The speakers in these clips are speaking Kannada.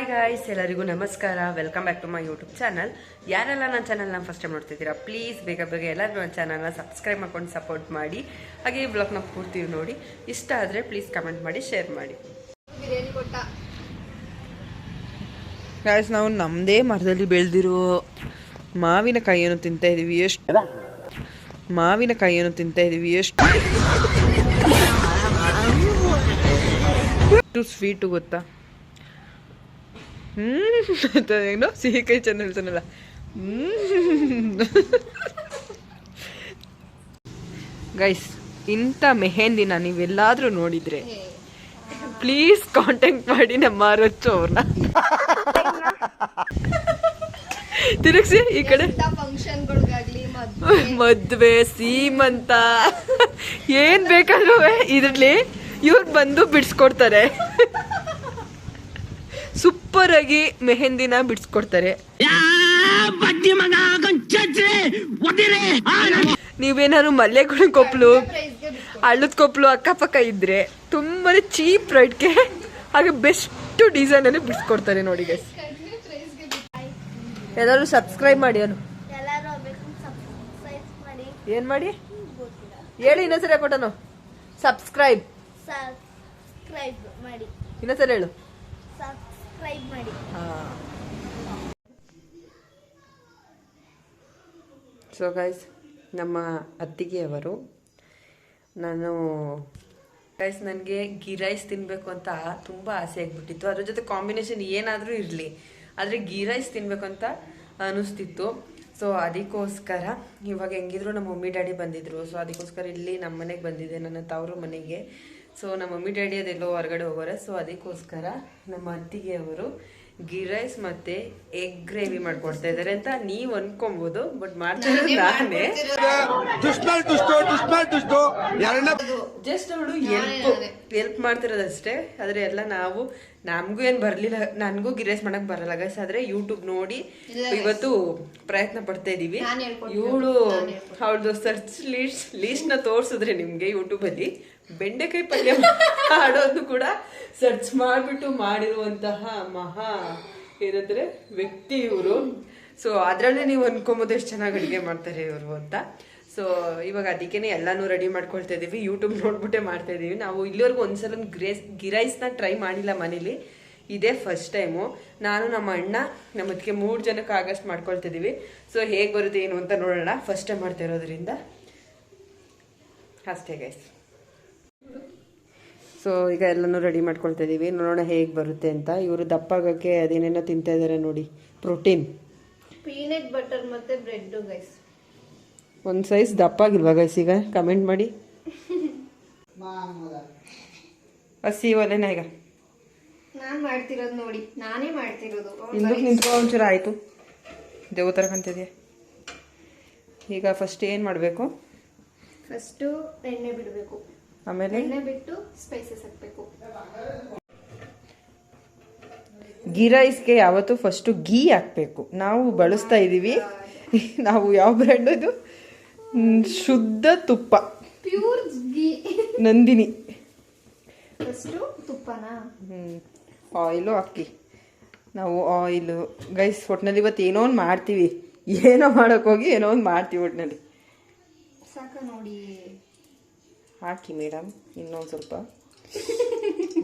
ಹಾಯ್ ಗಾಯ್ಸ್, ಎಲ್ಲರಿಗೂ ನಮಸ್ಕಾರ. Welcome back to my YouTube channel. ಯಾರೆಲ್ಲ ನನ್ನ ಚಾನಲ್ನ ಫಸ್ಟ್ ಟೈಮ್ ನೋಡ್ತಿದ್ದೀರಾ, ಪ್ಲೀಸ್ ಬೇಗ ಬೇಗ ಎಲ್ಲರೂ ನನ್ನ ಚಾನಲ್ನ ಸಬ್ಸ್ಕ್ರೈಬ್ ಮಾಡ್ಕೊಂಡು ಸಪೋರ್ಟ್ ಮಾಡಿ. ಹಾಗೆ ಈ ಬ್ಲಾಗ್ನ ಪೂರ್ತಿ ನೋಡಿ. ಇಷ್ಟ ಆದರೆ ಪ್ಲೀಸ್ ಕಮೆಂಟ್ ಮಾಡಿ, ಶೇರ್ ಮಾಡಿ. ಗಾಯ್ಸ್, ನಾವು ನಮ್ಮದೇ ಮರದಲ್ಲಿ ಬೆಳೆದಿರೋ ಮಾವಿನಕಾಯಿಯನ್ನು ತಿಂತಾ ಇದೀವಿ. ಎಷ್ಟು ಸ್ವೀಟು ಗೊತ್ತಾ? ಏನೋ ಸಿಹಿ ಕೈ ಚೆಂದ ಹೇಳ್ತಾನಲ್ಲ. ಗೈಸ್, ಇಂಥ ಮೆಹಂದಿನ ನೀವೆಲ್ಲಾದ್ರೂ ನೋಡಿದ್ರೆ ಪ್ಲೀಸ್ ಕಾಂಟ್ಯಾಕ್ಟ್ ಮಾಡಿ ನಮ್ಮ ರಚ್ಚು ಅವ್ರನ್ನ. ತಿರುಗಿಸಿ ಈ ಕಡೆ. ಮದ್ವೆ, ಸೀಮಂತ ಏನ್ ಬೇಕಾದ್ರೂ ಇದ್ರಲ್ಲಿ ಇವ್ರು ಬಂದು ಬಿಡಿಸ್ಕೊಡ್ತಾರೆ. ಸೂಪರ್ ಆಗಿ ಮೆಹಂದಿನ ಬಿಡಿಸ್ಕೊಡ್ತಾರೆ. ನೀವೇನಾದ್ರು ಮಲ್ಲೆಗುಳಿ ಕೊಪ್ಪಲು, ಹಳ್ಳದ ಕೊಪ್ಪಲು ಅಕ್ಕಪಕ್ಕ ಇದ್ರೆ ತುಂಬಾನೇ ಚೀಪ್ ರೇಟ್ಗೆ ಹಾಗೆ ಬೆಸ್ಟ್ ಡಿಸೈನ್ ಅಲ್ಲಿ ಬಿಡಿಸ್ಕೊಡ್ತಾರೆ ನೋಡಿ ಗೈಸ್. ಎಲ್ಲರೂ ಸಬ್ಸ್ಕ್ರೈಬ್ ಮಾಡಿ. ಅವನು ಏನ್ ಮಾಡಿ ಹೇಳಿ, ಇನ್ನೊಂದ್ಸರಿ ಕೊಟ್ಟನು. ಸಬ್ಸ್ಕ್ರೈಬ್ ಮಾಡಿ, ಇನ್ನೊಂದ್ಸರಿ ಹೇಳು. ಸೊ ಗೈಸ್, ನಮ್ಮ ಅತ್ತಿಗೆಯವರು, ನನಗೆ ಗೀ ರೈಸ್ ತಿನ್ನಬೇಕು ಅಂತ ತುಂಬ ಆಸೆ ಆಗ್ಬಿಟ್ಟಿತ್ತು. ಅದ್ರ ಜೊತೆ ಕಾಂಬಿನೇಷನ್ ಏನಾದರೂ ಇರಲಿ, ಆದರೆ ಗೀ ರೈಸ್ ತಿನ್ನಬೇಕು ಅಂತ ಅನ್ನಿಸ್ತಿತ್ತು. ಸೊ ಅದಕ್ಕೋಸ್ಕರ ಇವಾಗ ಹೆಂಗಿದ್ರು ನಮ್ಮ ಮಮ್ಮಿ ಡ್ಯಾಡಿ ಬಂದಿದ್ರು. ಸೊ ಅದಕ್ಕೋಸ್ಕರ ಇಲ್ಲಿ ನಮ್ಮ ಮನೆಗೆ ಬಂದಿದೆ, ನನ್ನ ತವರು ಮನೆಗೆ. ಸೊ ನಮ್ಮ ಮಮ್ಮಿ ಡ್ಯಾಡಿ ಅದೆಲ್ಲೋ ಹೊರಗಡೆ ಹೋಗೋರೆ. ಸೊ ಅದಕ್ಕೋಸ್ಕರ ನಮ್ಮ ಅತ್ತಿಗೆಯವರು ಗೀ ರೈಸ್ ಮತ್ತೆ ಎಗ್ ಗ್ರೇವಿ ಮಾಡ್ಕೊಡ್ತಾ ಇದಾರೆ ಅಂತ ನೀವ್ ಅನ್ಕೊಬಹುದು, ಬಟ್ ಮಾಡ್ತಾರೆ ನಾನೇ. ಜಸ್ಟ್ ಅವಳು ಹೆಲ್ಪ್ ಮಾಡ್ತಿರೋದಷ್ಟೇ. ಆದ್ರೆ ಎಲ್ಲ ನಮಗೂ ಏನ್ ಬರ್ಲಿಲ್ಲ, ನನ್ಗೂ ಗೀ ರೈಸ್ ಮಾಡಕ್ ಬರಲ್ಲ ಗೈಸ್. ಆದ್ರೆ ಯೂಟ್ಯೂಬ್ ನೋಡಿ ಇವತ್ತು ಪ್ರಯತ್ನ ಪಡ್ತಾ ಇದೀವಿ. ಅವಳದು ಸರ್ಚ್ ಲೀಸ್ಟ್ ನ ತೋರ್ಸಿದ್ರೆ ನಿಮ್ಗೆ ಯೂಟ್ಯೂಬ್ ಅಲ್ಲಿ ಬೆಂಡೆಕಾಯಿ ಪಲ್ಯ ಮಾಡೋದು ಕೂಡ ಸರ್ಚ್ ಮಾಡ್ಬಿಟ್ಟು ಮಾಡಿರುವಂತಹ ಮಹಾ ಏನಂದ್ರೆ ವ್ಯಕ್ತಿ ಇವರು. ಸೊ ಅದ್ರಲ್ಲೇ ನೀವು ಅನ್ಕೊಂಬೋದು ಎಷ್ಟು ಚೆನ್ನಾಗಿ ಅಡುಗೆ ಮಾಡ್ತಾರೆ ಇವರು ಅಂತ. ಸೊ ಇವಾಗ ಅದಕ್ಕೇನೆ ಎಲ್ಲಾನು ರೆಡಿ ಮಾಡ್ಕೊಳ್ತಾ ಇದೀವಿ. ಯೂಟ್ಯೂಬ್ ನೋಡ್ಬಿಟ್ಟೆ ಮಾಡ್ತಾ ಇದೀವಿ. ನಾವು ಇಲ್ಲಿವರೆಗೂ ಒಂದ್ಸಲ ಗೀ ರೈಸ್ನ ಟ್ರೈ ಮಾಡಿಲ್ಲ ಮನೇಲಿ, ಇದೇ ಫಸ್ಟ್ ಟೈಮು. ನಾನು, ನಮ್ಮ ಅಣ್ಣ, ನಮ್ಮ ಅದಕ್ಕೆ 3 ಜನಕ್ಕೆ ಆಗಸ್ಟ್ ಮಾಡ್ಕೊಳ್ತಾ ಇದೀವಿ. ಸೊ ಹೇಗೆ ಬರುತ್ತೆ ಏನು ಅಂತ ನೋಡೋಣ. ಫಸ್ಟ್ ಟೈಮ್ ಮಾಡ್ತಾ ಇರೋದ್ರಿಂದ ಅಷ್ಟೇ ಗೈಸ್. ಸೊ ಈಗ ಎಲ್ಲನೂ ರೆಡಿ ಮಾಡ್ಕೊಳ್ತಾ ಇದೀವಿ, ನೋಡೋಣ ಹೇಗೆ ಬರುತ್ತೆ ಅಂತ. ಇವರು ದಪ್ಪಾಗಕ್ಕೆ ಅದೇನೇನೋ ತಿಂತಾ ಇದಾರೆ ನೋಡಿ, ಪ್ರೋಟೀನ್, ಪೀನಟ್ ಬಟರ್ ಮತ್ತೆ ಬ್ರೆಡ್ ಗೈಸ್. ಒಂದು ಸೈಜ್ ದಪ್ಪಾಗಿಲ್ವಾ ಗೈಸ್? ಈಗ ಕಮೆಂಟ್ ಮಾಡಿ. ಹಸಿ ಒಲೆನ ಈಗ ನಾನು ಮಾಡ್ತಿರೋದು ನೋಡಿ, ನಾನೇ ಮಾಡ್ತಿರೋದು. ಹಿಂದಕ್ಕೆ ನಿಂತ್ಕೊ ಒಂಚೂರು. ಆಯಿತು, ದೇವ ಥರ ಕಾಣ್ತಿದ್ಯಾ. ಈಗ ಫಸ್ಟ್ ಏನು ಮಾಡಬೇಕು? ಫಸ್ಟು ಎಣ್ಣೆ ಬಿಡಬೇಕು, ಆಮೇಲೆ ಎಣ್ಣೆ ಬಿಟ್ಟು ಸ್ಪೈಸಸ್ ಹಾಕಬೇಕು. ಗೀ ರೈಸ್ಗೆ ಯಾವತ್ತು ಫಸ್ಟು ಗೀ ಹಾಕಬೇಕು. ನಾವು ಬಳಸ್ತಾ ಇದ್ದೀವಿ, ನಾವು ಯಾವ ಬ್ರ್ಯಾಂಡ್ ಇದು, ಶುದ್ಧ ತುಪ್ಪ, ಪ್ಯೂರ್ ಗೀ, ನಂದಿನಿ. ಫಸ್ಟು ತುಪ್ಪನ ಆಯಿಲು ಹಾಕಿ. ನಾವು ಆಯಿಲು ಗೈಸ್ ಒಟ್ಟಿನಲ್ಲಿ ಇವತ್ತು ಏನೋ ಒಂದು ಮಾಡ್ತೀವಿ, ಏನೋ ಮಾಡೋಕ್ಕೋಗಿ ಏನೋ ಒಂದು ಮಾಡ್ತೀವಿ ಒಟ್ಟಿನಲ್ಲಿ. ಸಾಕ ನೋಡಿ, ಹಾಕಿ ಮೇಡಮ್, ಇನ್ನೊಂದು ಸ್ವಲ್ಪ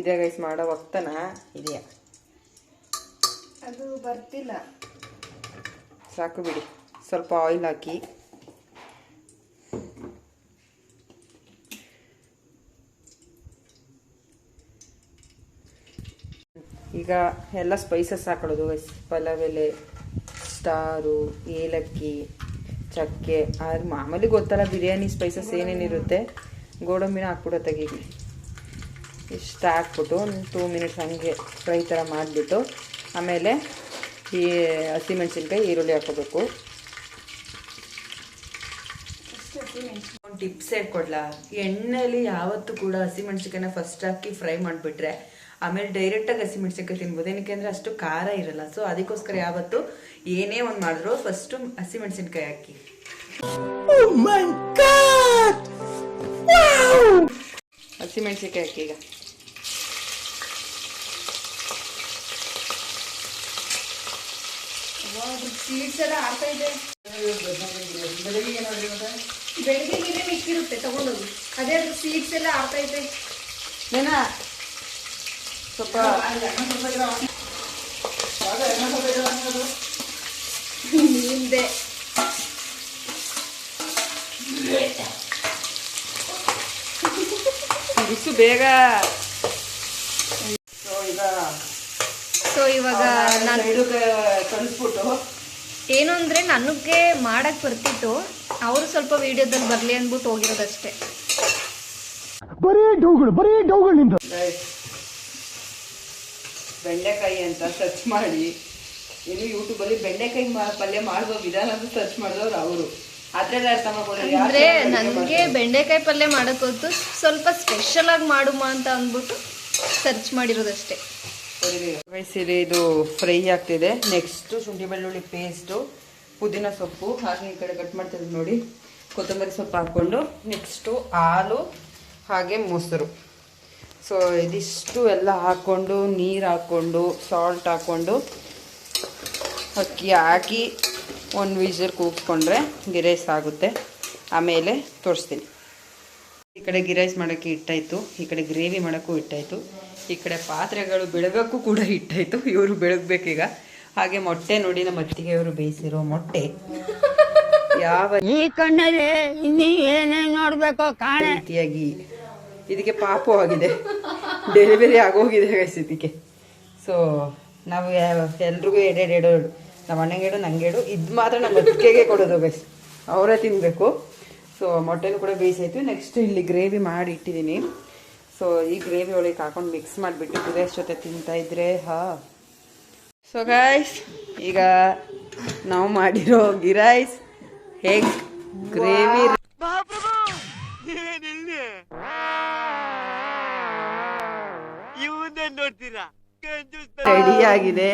ಇದೆ ಗೈಸ್. ಮಾಡೋ ವಕ್ತನ ಇದೆಯಾ? ಅದು ಬರ್ತಿಲ್ಲ, ಸಾಕು ಬಿಡಿ. ಸ್ವಲ್ಪ ಆಯಿಲ್ ಹಾಕಿ. ಈಗ ಎಲ್ಲ ಸ್ಪೈಸಸ್ ಹಾಕೊಳ್ಳೋದು ಗೈಸ್. ಪಲಾವ್ ಎಲೆ, ಸ್ಟಾರು, ಏಲಕ್ಕಿ, ಚಕ್ಕೆ, ಅದು ಮಾಮೂಲಿ ಗೊತ್ತಲ್ಲ ಬಿರಿಯಾನಿ ಸ್ಪೈಸಸ್ ಏನೇನಿರುತ್ತೆ. ಗೋಡಂಬಿನ ಹಾಕ್ಬಿಡೋ ತೆಗೀಗಿ. ಇಷ್ಟು ಹಾಕ್ಬಿಟ್ಟು ಒಂದು 2 ಮಿನಿಟ್ಸ್ ಹಂಗೆ ಫ್ರೈ ಥರ ಮಾಡಿಬಿಟ್ಟು ಆಮೇಲೆ ಈ ಹಸಿಮೆಣಸಿನ್ಕಾಯಿ, ಈರುಳ್ಳಿ ಹಾಕೋಬೇಕು. ಟಿಪ್ಸ್ ಹೇಳ್ಕೊಡ್ಲಾ? ಎಣ್ಣೆಯಲ್ಲಿ ಯಾವತ್ತೂ ಕೂಡ ಹಸಿಮೆಣಸಿನ್ಕಾಯಿನ ಫಸ್ಟ್ ಹಾಕಿ ಫ್ರೈ ಮಾಡಿಬಿಟ್ರೆ ಆಮೇಲೆ ಡೈರೆಕ್ಟಾಗಿ ಹಸಿಮೆಣಸಿನ್ಕಾಯಿ ತಿನ್ಬೋದು. ಏನಕ್ಕೆ ಅಂದರೆ ಅಷ್ಟು ಖಾರ ಇರಲ್ಲ. ಸೊ ಅದಕ್ಕೋಸ್ಕರ ಯಾವತ್ತು ಏನೇ ಒಂದು ಮಾಡಿದ್ರು ಫಸ್ಟು ಹಸಿಮೆಣಸಿನ್ಕಾಯಿ ಹಾಕಿ. ಹಸಿಮೆಣಸಿನ್ಕಾಯಿ ಹಾಕಿ. ಈಗ ಸೀಡ್ಸ್ ಎಲ್ಲ ಆಗ್ತಾ ಇದೆ. ಬೆಳಗ್ಗೆ ಮಿಕ್ಕಿರುತ್ತೆ ತಗೊಂಡೋಗಿ. ಅದೇ ಅದ್ರ ಸೀಡ್ಸ್ ಎಲ್ಲ ಆಗ್ತಾ ಇದೆ. ಸ್ವಲ್ಪ ಹಿಂದೆ ಬಿಸು ಬೇಗ. ಸೊ ಇವಾಗ ನಾನು ಕಲಿಸ್ಬಿಟ್ಟು ಏನು ಅಂದರೆ ನನಗೆ ಮಾಡಕ್ಕೆ ಬರ್ತಿತ್ತು, ಅವರು ಸ್ವಲ್ಪ ವಿಡಿಯೋದಲ್ಲಿ ಬರಲಿ ಅಂದ್ಬಿಟ್ಟು ಹೋಗಿರೋದಷ್ಟೇ. ಬೆಂಡೆಕಾಯಿ ಅಂತ ಸರ್ಚ್ ಮಾಡಿ ಇನ್ನು ಯೂಟ್ಯೂಬಲ್ಲಿ ಬೆಂಡೆಕಾಯಿ ಪಲ್ಯ ಮಾಡುವ ವಿಧಾನ ಅಂತ ಸರ್ಚ್ ಮಾಡಿದವ್ರು ಅವರು. ಅದ್ರಲ್ಲಿ ಅರ್ಥ ಅಂದರೆ ನನಗೆ ಬೆಂಡೆಕಾಯಿ ಪಲ್ಯ ಮಾಡೋಕ್ಕೆ ಗೊತ್ತು, ಸ್ವಲ್ಪ ಸ್ಪೆಷಲ್ ಆಗಿ ಮಾಡುಮ ಅಂತ ಅಂದ್ಬಿಟ್ಟು ಸರ್ಚ್ ಮಾಡಿರೋದಷ್ಟೇ. ವಯಸ್ಸಿದೆ. ಇದು ಫ್ರೈ ಆಗ್ತಿದೆ. ನೆಕ್ಸ್ಟ್ ಶುಂಠಿ ಬೆಳ್ಳುಳ್ಳಿ ಪೇಸ್ಟು, ಪುದೀನ ಸೊಪ್ಪು ಹಾಗೆ ಈ ಕಡೆ ಕಟ್ ಮಾಡ್ತಿರೋದು ನೋಡಿ, ಕೊತ್ತಂಬರಿ ಸೊಪ್ಪು ಹಾಕ್ಕೊಂಡು ನೆಕ್ಸ್ಟು ಹಾಲು ಹಾಗೆ ಮೊಸರು. ಸೊ ಇದಿಷ್ಟು ಎಲ್ಲ ಹಾಕ್ಕೊಂಡು ನೀರು ಹಾಕ್ಕೊಂಡು ಸಾಲ್ಟ್ ಹಾಕ್ಕೊಂಡು ಅಕ್ಕಿ ಹಾಕಿ ಒಂದು ವಿಸಿಲ್ ಕೂಗಿಸ್ಕೊಂಡ್ರೆ ಗೀ ರೈಸ್ ಆಗುತ್ತೆ. ಆಮೇಲೆ ತೋರಿಸ್ತೀನಿ. ಈ ಕಡೆ ಗೀ ರೈಸ್ ಮಾಡೋಕ್ಕೆ ಇಟ್ಟಾಯಿತು, ಈ ಕಡೆ ಗ್ರೇವಿ ಮಾಡೋಕ್ಕೂ ಇಟ್ಟಾಯಿತು, ಈ ಕಡೆ ಪಾತ್ರೆಗಳು ಬೆಳಗಕ್ಕೂ ಕೂಡ ಇಟ್ಟಾಯಿತು. ಇವರು ಬೆಳಗ್ಬೇಕೀಗ. ಹಾಗೆ ಮೊಟ್ಟೆ ನೋಡಿ, ನಮ್ಮ ಅತ್ತಿಗೆ ಇವರು ಬೇಯಿಸಿರೋ ಮೊಟ್ಟೆ. ಯಾವ ಈ ಕಣ್ಣಲ್ಲಿ ಇನ್ನೀ ಏನೇನು ನೋಡ್ಬೇಕು ಕಾಣೆ ರೀತಿಯಾಗಿ ಇದಕ್ಕೆ ಪಾಪು ಆಗಿದೆ, ಡೆಲಿವರಿ ಆಗೋಗಿದೆ ಗೈಸ್ ಇದಕ್ಕೆ. ಸೊ ನಾವು ಎಲ್ರಿಗೂ ಎರಡೆರಡು, ನಮ್ಮ ಅಣ್ಣಂಗೇಡು ನಂಗೇಡು, ಇದು ಮಾತ್ರ ನಮ್ಮ ಅತ್ತಿಗೆಗೆ ಕೊಡೋದು ಗೈಸ್, ಅವರೇ ತಿನ್ನಬೇಕು. ಸೊ ಮೊಟ್ಟೆನೂ ಕೂಡ ಬೇಯಿಸಾಯ್ತು. ನೆಕ್ಸ್ಟ್ ಇಲ್ಲಿ ಗ್ರೇವಿ ಮಾಡಿ ಇಟ್ಟಿದ್ದೀನಿ. ಸೊ ಈ ಗ್ರೇವಿ ಒಳಗೆ ಹಾಕೊಂಡು ಮಿಕ್ಸ್ ಮಾಡಿಬಿಟ್ಟು ಗೀ ರೈಸ್ ಜೊತೆ ತಿಂತಾ ಇದ್ರೆ ಸೊ ಗೈಸ್ ಈಗ ನಾವು ಮಾಡಿರೋ ಗೀ ರೈಸ್ ಹೇಗ್ ಗ್ರೇವಿ ರೆಡಿ ಆಗಿದೆ.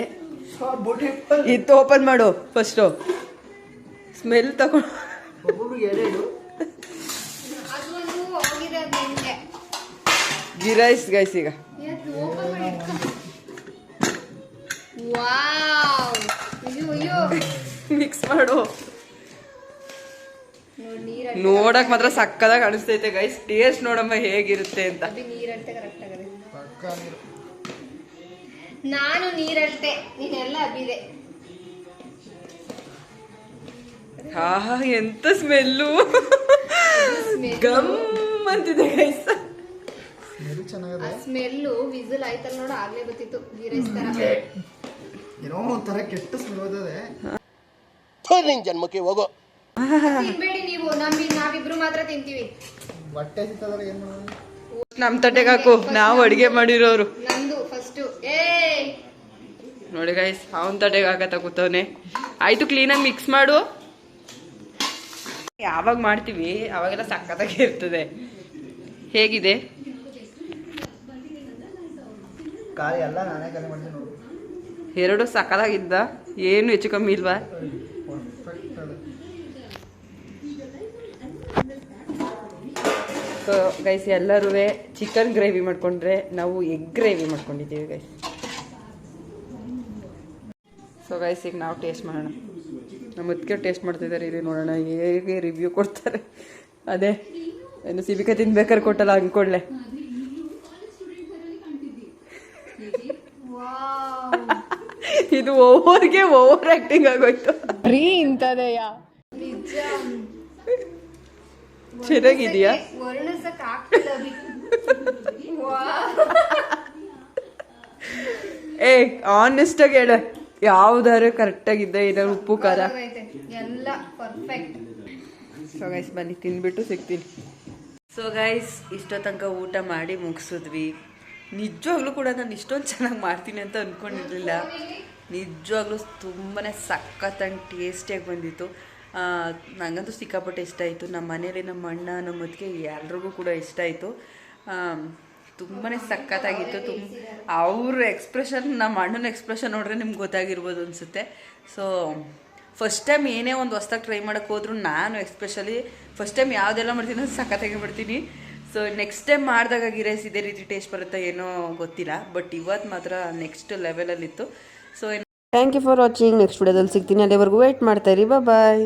ಇದು ಓಪನ್ ಮಾಡು ಫಸ್ಟು, ಸ್ಮೆಲ್ ತಗೊಂಡು. ಗೀ ರೈಸ್ ಗೈಸ್ ಈಗ ಮಿಕ್ಸ್ ಮಾಡು. ನೋಡಕ್ ಮಾತ್ರ ಸಕ್ಕದಾಗ ಕಾಣಿಸ್ತೈತೆ ಗೈಸ್. ಟೇಸ್ಟ್ ನೋಡಮ್ಮ ಹೇಗಿರುತ್ತೆ ಅಂತ. ನಾನು ನೀರಟ್ಟೆ, ನೀನೆಲ್ಲ ಅಬಿದೆ. ಆಹಾ ಎಂತ ಸ್ಮೆಲ್ಲು, ಗಮ್ ಅಂತಿದೆ ಗೈಸ್. ಆ ಸ್ಮೆಲ್ಲು ವಿಸಿಲ್ ಆಯ್ತಲ್ಲ ನೋಡು, ಆಗ್ಲೇ ಗೊತ್ತಿತ್ತು ಗೀ ರೈಸ್ ತರ. ಏನೋ ಒಂಥರ ಕೆಟ್ಟ ಸ್ಮೆಲ್ ಓದದೆ. ಜನ್ಮಕ್ಕೆ ಹೋಗೋ ತಿನ್ಬೇಡಿ ನೀವು, ನಾವಿಬ್ರು ಮಾತ್ರ ತಿಂತೀವಿ. ಹೊಟ್ಟೆ ಸಿಕ್ತದ್ರೆ ಏನ್ ಮಾಡೋದು? ನಮ್ ತಟ್ಟೆಗೆ ಹಾಕು, ನಾವು ಅಡಿಗೆ ಮಾಡಿರೋರು. ನಂದು ಫಸ್ಟ್. ನೋಡಿ ಗೈಸ್, ಅವನ್ ತಟ್ಟೆಗೆ ಹಾಕತ್ತ ಕೂತವನೆ. ಆಯ್ತು, ಕ್ಲೀನಾಗಿ ಮಿಕ್ಸ್ ಮಾಡು. ಯಾವಾಗ ಮಾಡ್ತೀವಿ ಅವಾಗೆಲ್ಲ ಸಕ್ಕತ್ತಾಗಿ ಇರ್ತದೆ. ಹೇಗಿದೆ ಖಾಲಿ ಎಲ್ಲ ನಾನೇ ಖಾಲಿ ಮಾಡ್ತೀನಿ ನೋಡು. ಎರಡು ಸಕ್ಕತ್ತಾಗಿದ್ದ, ಏನು ಹೆಚ್ಚು ಕಮ್ಮಿ ಇಲ್ವಾ? ಸೊ ಗೈಸ್ ಎಲ್ಲರೂ ಚಿಕನ್ ಗ್ರೇವಿ ಮಾಡ್ಕೊಂಡ್ರೆ ನಾವು ಎಗ್ ಗ್ರೇವಿ ಮಾಡ್ಕೊಂಡಿದ್ದೀವಿ ಗೈಸ್. ಸೊ ಗೈಸ್ ಈಗ ನಾವು ಟೇಸ್ಟ್ ಮಾಡೋಣ. ನಮ್ಮ ಅದಕ್ಕೆ ಟೇಸ್ಟ್ ಮಾಡ್ತಿದ್ದಾರೆ, ಇಲ್ಲಿ ನೋಡೋಣ ಹೇಗೆ ರಿವ್ಯೂ ಕೊಡ್ತಾರೆ. ಅದೇ ಏನು ಸಿಬಿಕ ತಿನ್ಬೇಕಾದ್ರೆ ಕೊಟ್ಟಲ್ಲ ಅಂದ್ಕೊಳ್ಳೆ. ಇದು ಓವರ್ಗೆ ಓವರ್ ಆಕ್ಟಿಂಗ್ ಆಗೋಯ್ತು. ಚೆನ್ನಾಗಿದೆಯಾ? ವರ್ಣಿಸಕ್ ಆಗ್ತಿಲ್ಲ ಅಭಿ. ಏ ಆನೆಸ್ಟ್ ಆಗಿ ಹೇಳ, ಯಾವ್ದಾರು ಕರೆಕ್ಟ್ ಆಗಿದ್ದ, ಏನಾದ್ರು ಉಪ್ಪು ಖಾರ ಎಲ್ಲ ಪರ್ಫೆಕ್ಟ್. ಸೊ ಗೈಸ್ ಬನ್ನಿ ತಿಂದ್ಬಿಟ್ಟು ಸಿಗ್ತೀನಿ. ಸೊ ಗೈಸ್ ಇಷ್ಟೋ ತನಕ ಊಟ ಮಾಡಿ ಮುಗಿಸಿದ್ವಿ. ನಿಜವಾಗ್ಲೂ ಕೂಡ ನಾನು ಇಷ್ಟೊಂದು ಚೆನ್ನಾಗಿ ಮಾಡ್ತೀನಿ ಅಂತ ಅಂದ್ಕೊಂಡಿರ್ಲಿಲ್ಲ. ನಿಜವಾಗ್ಲೂ ತುಂಬಾ ಸಖತ್ತಾಗಿ ಟೇಸ್ಟಿಯಾಗಿ ಬಂದಿತ್ತು. ನನಗಂತೂ ಸಿಕ್ಕಾಪಟ್ಟೆ ಇಷ್ಟ ಆಯಿತು. ನಮ್ಮ ಮನೇಲಿ ನಮ್ಮ ಅಣ್ಣ ನಮ್ಮ ಅತ್ತಿಗೆ ಎಲ್ರಿಗೂ ಕೂಡ ಇಷ್ಟ ಆಯಿತು. ತುಂಬಾ ಸಖತ್ತಾಗಿತ್ತು. ಅವ್ರ ಎಕ್ಸ್ಪ್ರೆಷನ್, ನಮ್ಮ ಅಣ್ಣನ ಎಕ್ಸ್ಪ್ರೆಷನ್ ನೋಡ್ರೆ ನಿಮ್ಗೆ ಗೊತ್ತಾಗಿರ್ಬೋದು ಅನಿಸುತ್ತೆ. ಸೊ ಫಸ್ಟ್ ಟೈಮ್ ಏನೇ ಒಂದು ಹೊಸ್ದಾಗಿ ಟ್ರೈ ಮಾಡೋಕ್ಕೆ ಹೋದ್ರು ನಾನು ಎಸ್ಪೆಷಲಿ ಫಸ್ಟ್ ಟೈಮ್ ಯಾವುದೆಲ್ಲ ಮಾಡ್ತೀನಿ ಅದು ಸಖತ್ತಾಗಿ ಮಾಡ್ತೀನಿ. ಸೊ ನೆಕ್ಸ್ಟ್ ಟೈಮ್ ಮಾಡಿದಾಗ ಗೀ ರೈಸ್ ಇದೇ ರೀತಿ ಟೇಸ್ಟ್ ಬರುತ್ತೆ ಏನೋ ಗೊತ್ತಿಲ್ಲ, ಬಟ್ ಇವತ್ತು ಮಾತ್ರ ನೆಕ್ಸ್ಟ್ ಲೆವೆಲಲ್ಲಿತ್ತು. So thank you for watching. Next ವಿಡಿಯೋದಲ್ಲಿ ಸಿಗ್ತೀನಿ, ಅಲ್ಲಿವರೆಗೂ ವೆಯ್ಟ್ ಮಾಡ್ತಾ ಇರಿ. ಬಾಯ್.